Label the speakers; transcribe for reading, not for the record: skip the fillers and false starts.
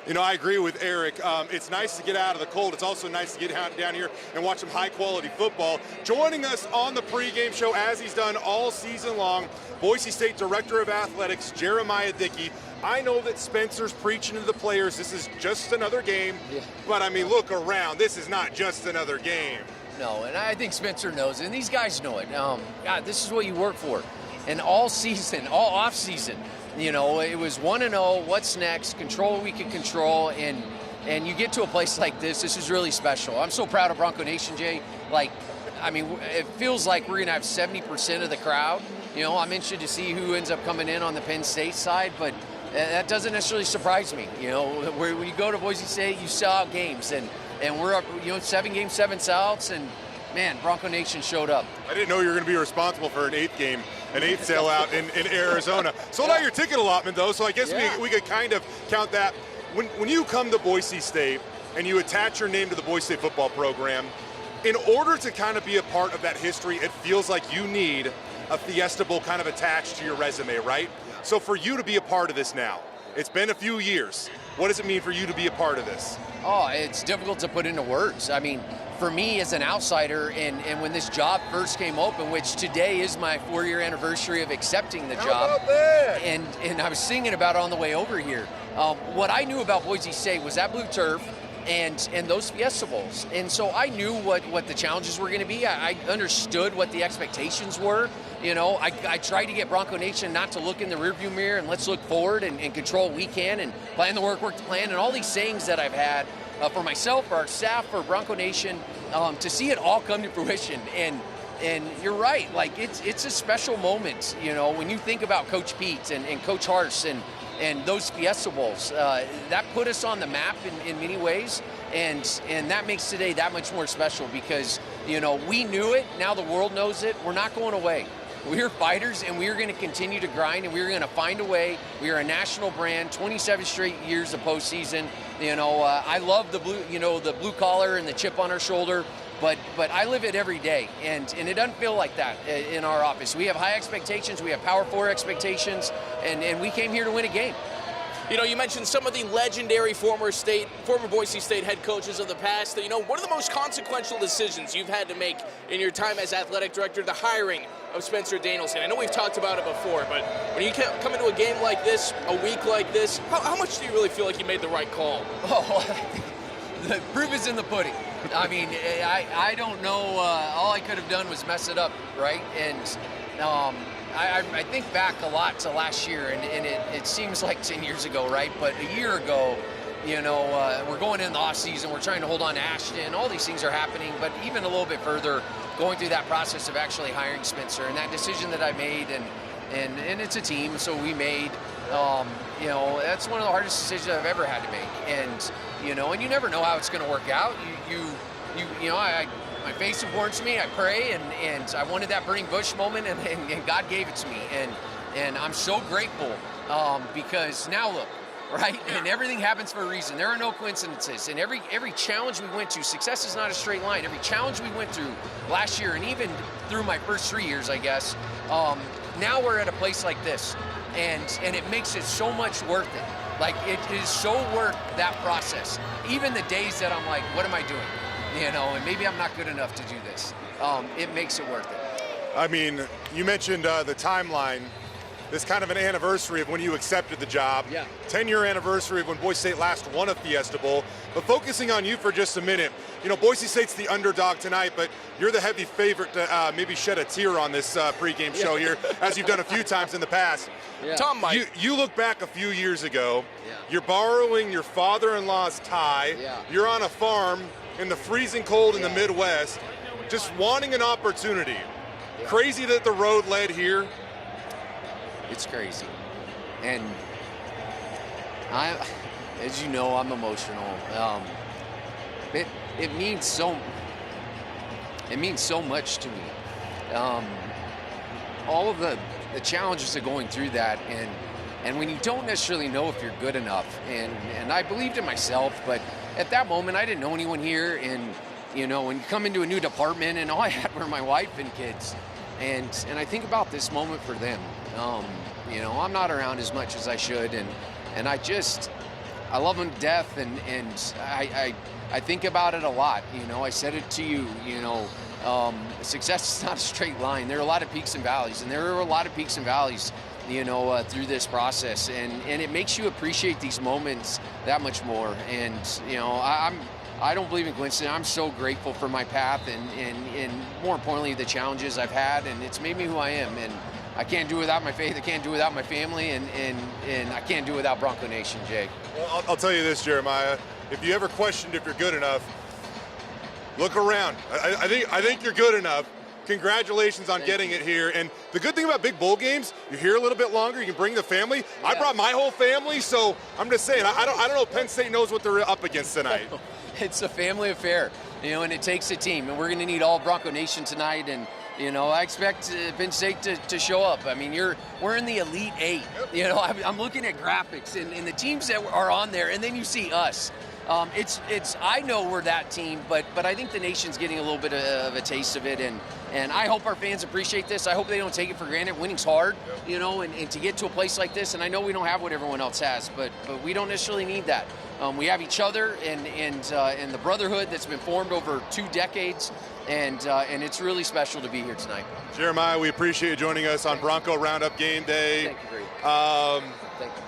Speaker 1: You know, I agree with Eric. It's nice to get out of the cold. It's also nice to get down here and watch some high-quality football. Joining us on the pregame show, as he's done all season long, Boise State Director of Athletics, Jeramiah Dickey. I know that Spencer's preaching to the players, this is just another game, but I mean, look around. This is not just another game.
Speaker 2: No, and I think Spencer knows it, and these guys know it. God, this is what you work for. And all season, all off-season, you know, it was 1-0, what's next, control what we can control, and you get to a place like this is really special. I'm so proud of Bronco Nation, Jay. Like, I mean, it feels like we're going to have 70% of the crowd. You know, I'm interested to see who ends up coming in on the Penn State side, but that doesn't necessarily surprise me. You know, when you go to Boise State, you sell out games, and we're up, you know, 7 games, 7 sellouts, and man, Bronco Nation showed up.
Speaker 1: I didn't know you were going to be responsible for an eighth sellout in Arizona. Sold out your ticket allotment, though, so I guess we could kind of count that. When you come to Boise State and you attach your name to the Boise State football program, in order to kind of be a part of that history, it feels like you need a Fiesta Bowl kind of attached to your resume, right? So for you to be a part of this now, it's been a few years. What does it mean for you to be a part of this?
Speaker 2: Oh, it's difficult to put into words. I mean, for me as an outsider, and when this job first came open, which today is my 4-year anniversary of accepting the job.
Speaker 1: How about that?
Speaker 2: And I was singing about it on the way over here. What I knew about Boise State was that blue turf and those Fiesta Bowls. And so I knew what the challenges were going to be. I understood what the expectations were. You know, I tried to get Bronco Nation not to look in the rearview mirror and let's look forward and control what we can and plan the work the plan, and all these sayings that I've had for myself, for our staff, for Bronco Nation, to see it all come to fruition. And you're right, like it's a special moment, you know, when you think about Coach Pete and Coach Harse and those Fiesta Bowls. That put us on the map in many ways, and that makes today that much more special because, you know, we knew it, now the world knows it, we're not going away. We're fighters, and we're going to continue to grind, and we're going to find a way. We are a national brand, 27 straight years of postseason. You know, I love the blue, you know, the blue collar and the chip on our shoulder, but I live it every day, and it doesn't feel like that in our office. We have high expectations, we have Power 4 expectations, and we came here to win a game.
Speaker 3: You know, you mentioned some of the legendary former Boise State head coaches of the past. You know, what are the most consequential decisions you've had to make in your time as athletic director, the hiring of Spencer Danielson? I know we've talked about it before, but when you come into a game like this, a week like this, how much do you really feel like you made the right call?
Speaker 2: Oh, the proof is in the pudding. I mean, I don't know. All I could have done was mess it up, right? And I think back a lot to last year, and it seems like 10 years ago, right? But a year ago, you know, we're going in the off season, we're trying to hold on to Ashton, all these things are happening, but even a little bit further, going through that process of actually hiring Spencer, and that decision that I made, and it's a team, so we made, you know, that's one of the hardest decisions I've ever had to make, and, you know, and you never know how it's going to work out. You know, my faith supports me, I pray, and I wanted that burning bush moment, and God gave it to me, and I'm so grateful because now look, right, and everything happens for a reason. There are no coincidences, and every challenge we went to, success is not a straight line. Every challenge we went through last year, and even through my first 3 years, I guess, now we're at a place like this, and it makes it so much worth it. Like, it is so worth that process. Even the days that I'm like, what am I doing? You know, and maybe I'm not good enough to do this. It makes it worth it.
Speaker 1: I mean, you mentioned the timeline. This kind of an anniversary of when you accepted the job.
Speaker 2: Yeah.
Speaker 1: 10-year anniversary of when Boise State last won a Fiesta Bowl. But focusing on you for just a minute, you know, Boise State's the underdog tonight, but you're the heavy favorite to maybe shed a tear on this pregame show here, as you've done a few times in the past.
Speaker 3: Yeah. Tom might.
Speaker 1: You look back a few years ago, you're borrowing your father-in-law's tie, you're on a farm in the freezing cold in the Midwest, just wanting an opportunity. Crazy that the road led here.
Speaker 2: It's crazy. And as you know, I'm emotional. It means so much to me. All of the challenges of going through that, and when you don't necessarily know if you're good enough, and I believed in myself, but at that moment I didn't know anyone here, and you know, when you come into a new department and all I had were my wife and kids, and I think about this moment for them. You know, I'm not around as much as I should, and I just, I love them to death, and I think about it a lot. You know, I said it to you. You know, success is not a straight line. There are a lot of peaks and valleys, and there are a lot of peaks and valleys, you know, through this process, and it makes you appreciate these moments that much more. And you know, I don't believe in coincidence. I'm so grateful for my path, and more importantly, the challenges I've had, and it's made me who I am. And I can't do it without my faith. I can't do it without my family, and I can't do it without Bronco Nation, Jake.
Speaker 1: Well, I'll tell you this, Jeremiah. If you ever questioned if you're good enough, look around. I think you're good enough. Congratulations on getting it here. And the good thing about big bowl games, you're here a little bit longer. You can bring the family. Yeah. I brought my whole family, so I'm just saying. I don't know if Penn State knows what they're up against tonight.
Speaker 2: It's a family affair, you know, and it takes a team. And we're going to need all Bronco Nation tonight. And you know, I expect Penn State to show up. I mean, we're in the Elite Eight. You know, I'm looking at graphics and the teams that are on there, and then you see us. I know we're that team, but I think the nation's getting a little bit of a taste of it, and I hope our fans appreciate this. I hope they don't take it for granted. Winning's hard, you know, and to get to a place like this, and I know we don't have what everyone else has, but we don't necessarily need that. We have each other and the brotherhood that's been formed over 2 decades, and it's really special to be here tonight.
Speaker 1: Jeremiah, we appreciate you joining us on Bronco Roundup Game Day.
Speaker 2: Thank you, Brady. Thank you.